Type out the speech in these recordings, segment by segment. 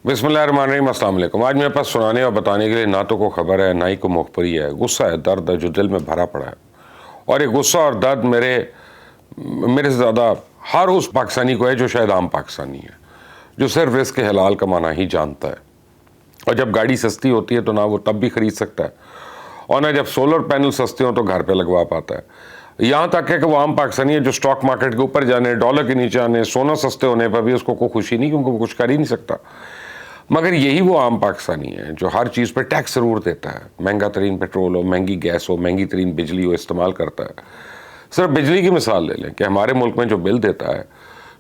بسم اللہ الرحمن الرحیم، السلام علیکم۔ آج میرے پاس سنانے اور بتانے کے لیے نہ تو کوئی خبر ہے، نہ ہی کوئی مخبری ہے، غصہ ہے، درد ہے جو دل میں بھرا پڑا ہے۔ اور یہ غصہ اور درد میرے سے زیادہ ہر اس پاکستانی کو ہے جو شاید عام پاکستانی ہے، جو صرف رزق حلال کمانا ہی جانتا ہے۔ اور جب گاڑی سستی ہوتی ہے تو نہ وہ تب بھی خرید سکتا ہے، اور نہ جب سولر پینل سستے ہوں تو گھر پہ لگوا پاتا ہے۔ یہاں تک ہے کہ وہ عام پاکستانی ہے جو سٹاک مارکیٹ کے اوپر جانے، ڈالر کے نیچے آنے، سونا سستے ہونے پر بھی اس کو کوئی خوشی نہیں، کیونکہ وہ کچھ کر ہی نہیں سکتا۔ مگر یہی وہ عام پاکستانی ہے جو ہر چیز پہ ٹیکس ضرور دیتا ہے، مہنگا ترین پیٹرول ہو، مہنگی گیس ہو، مہنگی ترین بجلی ہو، استعمال کرتا ہے۔ صرف بجلی کی مثال لے لیں کہ ہمارے ملک میں جو بل دیتا ہے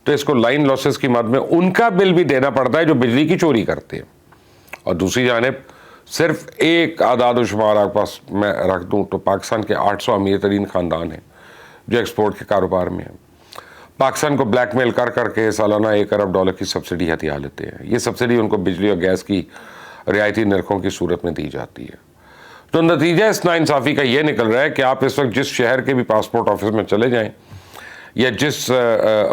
تو اس کو لائن لاسز کی مد میں ان کا بل بھی دینا پڑتا ہے جو بجلی کی چوری کرتے ہیں۔ اور دوسری جانب صرف ایک اعداد و شمار آپ پاس میں رکھ دوں تو پاکستان کے 800 امیر ترین خاندان ہیں جو ایکسپورٹ کے کاروبار میں ہیں۔ پاکستان کو بلیک میل کر کر کے سالانہ 1 ارب ڈالر کی سبسڈی ہتھیا لیتے ہیں۔ یہ سبسڈی ان کو بجلی اور گیس کی رعایتی نرخوں کی صورت میں دی جاتی ہے۔ تو نتیجہ اس ناانصافی کا یہ نکل رہا ہے کہ آپ اس وقت جس شہر کے بھی پاسپورٹ آفس میں چلے جائیں یا جس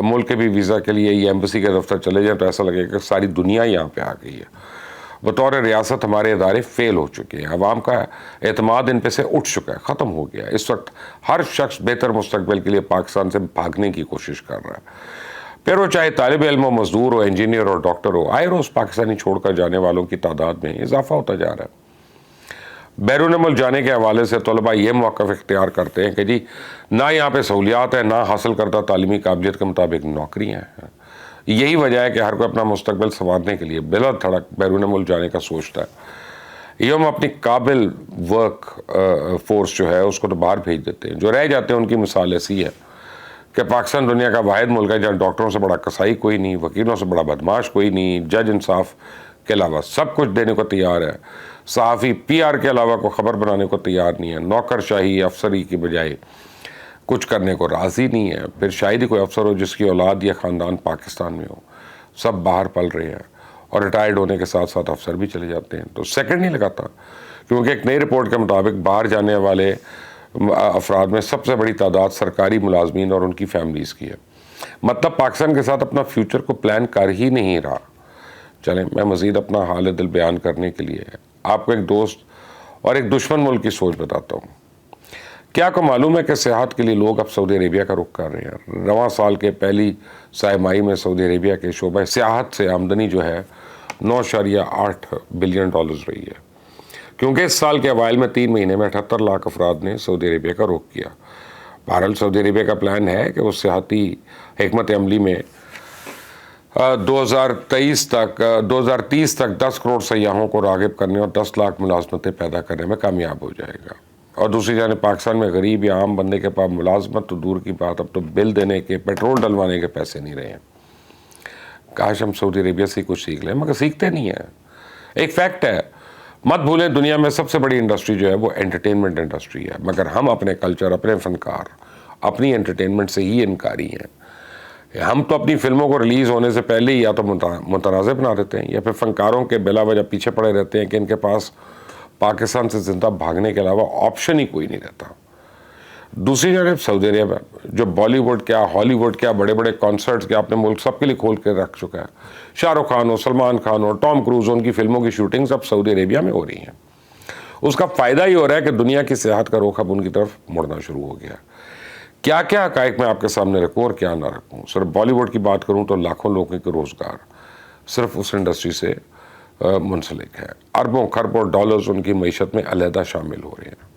ملک کے بھی ویزا کے لیے یا ایمبیسی کے دفتر چلے جائیں تو ایسا لگے کہ ساری دنیا یہاں پہ آ گئی ہے۔ بطور ریاست ہمارے ادارے فیل ہو چکے ہیں، عوام کا اعتماد ان پہ سے اٹھ چکا ہے، ختم ہو گیا ہے۔ اس وقت ہر شخص بہتر مستقبل کے لیے پاکستان سے بھاگنے کی کوشش کر رہا ہے، پھر وہ چاہے طالب علم ہو، مزدور ہو، انجینئر ہو، ڈاکٹر ہو۔ آئے روز پاکستانی چھوڑ کر جانے والوں کی تعداد میں اضافہ ہوتا جا رہا ہے۔ بیرون ملک جانے کے حوالے سے طلباء یہ موقف اختیار کرتے ہیں کہ جی نہ یہاں پہ سہولیات ہیں، نہ حاصل کردہ تعلیمی قابلیت کے مطابق نوکریاں ہیں۔ یہی وجہ ہے کہ ہر کوئی اپنا مستقبل سنوارنے کے لیے بلا دھڑک بیرون ملک جانے کا سوچتا ہے۔ یہ ہم اپنی قابل ورک فورس جو ہے اس کو تو باہر بھیج دیتے ہیں۔ جو رہ جاتے ہیں ان کی مثال ایسی ہے کہ پاکستان دنیا کا واحد ملک ہے جہاں ڈاکٹروں سے بڑا قصائی کوئی نہیں، وکیلوں سے بڑا بدماش کوئی نہیں، جج انصاف کے علاوہ سب کچھ دینے کو تیار ہے، صحافی پی آر کے علاوہ کوئی خبر بنانے کو تیار نہیں ہے، نوکر شاہی افسری کی بجائے کچھ کرنے کو راضی نہیں ہے۔ پھر شاید ہی کوئی افسر ہو جس کی اولاد یا خاندان پاکستان میں ہو، سب باہر پل رہے ہیں اور ریٹائرڈ ہونے کے ساتھ ساتھ افسر بھی چلے جاتے ہیں۔ تو سیکنڈ نہیں لگاتا، کیونکہ ایک نئی رپورٹ کے مطابق باہر جانے والے افراد میں سب سے بڑی تعداد سرکاری ملازمین اور ان کی فیملیز کی ہے۔ مطلب پاکستان کے ساتھ اپنا فیوچر کو پلان کر ہی نہیں رہا۔ چلیں میں مزید اپنا حال دل بیان کرنے کے لیے آپ کو ایک دوست اور ایک دشمن ملک کی سوچ بتاتا ہوں۔ کیا آپ کو معلوم ہے کہ سیاحت کے لیے لوگ اب سعودی عربیہ کا رخ کر رہے ہیں؟ رواں سال کے پہلی سہ ماہی میں سعودی عربیہ کے شعبہ سیاحت سے آمدنی جو ہے 9.8 بلین ڈالرز رہی ہے، کیونکہ اس سال کے اوائل میں 3 مہینے میں 78 لاکھ افراد نے سعودی عربیہ کا رخ کیا۔ بہرحال سعودی عربیہ کا پلان ہے کہ وہ سیاحتی حکمت عملی میں 2030 تک 10 کروڑ سیاحوں کو راغب کرنے اور 10 لاکھ ملازمتیں پیدا کرنے میں کامیاب ہو جائے گا۔ اور دوسری جانب پاکستان میں غریب یا عام بندے کے پاس ملازمت تو دور کی بات، اب تو بل دینے کے، پیٹرول ڈلوانے کے پیسے نہیں رہے ہیں۔ کاش ہم سعودی عربیہ سے کچھ سیکھ لیں، مگر سیکھتے نہیں ہیں۔ ایک فیکٹ ہے، مت بھولیں دنیا میں سب سے بڑی انڈسٹری جو ہے وہ انٹرٹینمنٹ انڈسٹری ہے، مگر ہم اپنے کلچر، اپنے فنکار، اپنی انٹرٹینمنٹ سے ہی انکاری ہیں۔ ہم تو اپنی فلموں کو ریلیز ہونے سے پہلے ہی یا تو متنازع بنا دیتے ہیں یا پھر فنکاروں کے بلا وجہ پیچھے پڑے رہتے ہیں کہ ان کے پاس پاکستان سے زندہ بھاگنے کے علاوہ آپشن ہی کوئی نہیں رہتا۔ دوسری جانب سعودی عربیہ جو بالی ووڈ کیا، ہالی ووڈ کیا، بڑے بڑے کانسرٹس کیا اپنے ملک سب کے لیے کھول کے رکھ چکا ہے۔ شاہ رخ خان ہو، سلمان خان ہو، ٹام کروز ہو، ان کی فلموں کی شوٹنگز اب سعودی عربیہ میں ہو رہی ہیں۔ اس کا فائدہ یہ ہو رہا ہے کہ دنیا کی سیاحت کا رخ اب ان کی طرف مڑنا شروع ہو گیا۔ کیا کیا حقائق میں آپ کے سامنے رکھوں اور کیا نہ رکھوں؟ صرف بالی ووڈ کی بات کروں تو لاکھوں لوگوں کے روزگار صرف اس انڈسٹری سے منسلک ہے۔ اربوں خربوں ڈالرز ان کی معیشت میں علیحدہ شامل ہو رہے ہیں۔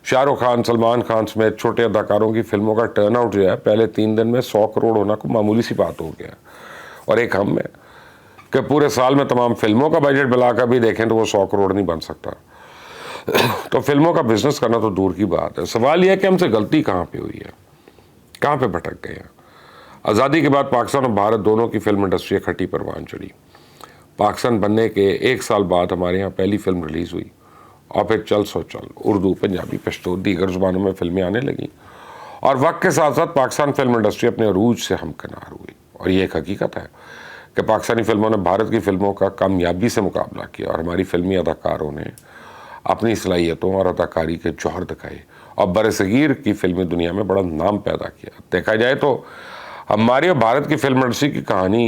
شاہ رخ خان، سلمان خان سمیت چھوٹے اداکاروں کی فلموں کا ٹرن آؤٹ جو ہے پہلے 3 دن میں 100 کروڑ ہونا کوئی معمولی سی بات ہو گیا، اور ایک ہم میں کہ پورے سال میں تمام فلموں کا بجٹ ملا کر بھی دیکھیں تو وہ 100 کروڑ نہیں بن سکتا۔ تو فلموں کا بزنس کرنا تو دور کی بات ہے۔ سوال یہ ہے کہ ہم سے غلطی کہاں پہ ہوئی ہے، کہاں پہ بھٹک گئے ہیں؟ آزادی کے بعد پاکستان اور بھارت دونوں کی فلم انڈسٹری اکٹھی پروان چڑھی۔ پاکستان بننے کے 1 سال بعد ہمارے ہاں پہلی فلم ریلیز ہوئی، اور پھر چل سو چل اردو، پنجابی، پشتو، دیگر زبانوں میں فلمیں آنے لگیں، اور وقت کے ساتھ ساتھ پاکستان فلم انڈسٹری اپنے عروج سے ہمکنار ہوئی۔ اور یہ ایک حقیقت ہے کہ پاکستانی فلموں نے بھارت کی فلموں کا کامیابی سے مقابلہ کیا، اور ہماری فلمی اداکاروں نے اپنی صلاحیتوں اور اداکاری کے جوہر دکھائے اور برصغیر کی فلمی دنیا میں بڑا نام پیدا کیا۔ دیکھا جائے تو ہماری اور بھارت کی فلم انڈسٹری کی کہانی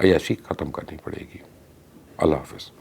عیاشی ختم کرنی پڑے گی. اللہ حافظ.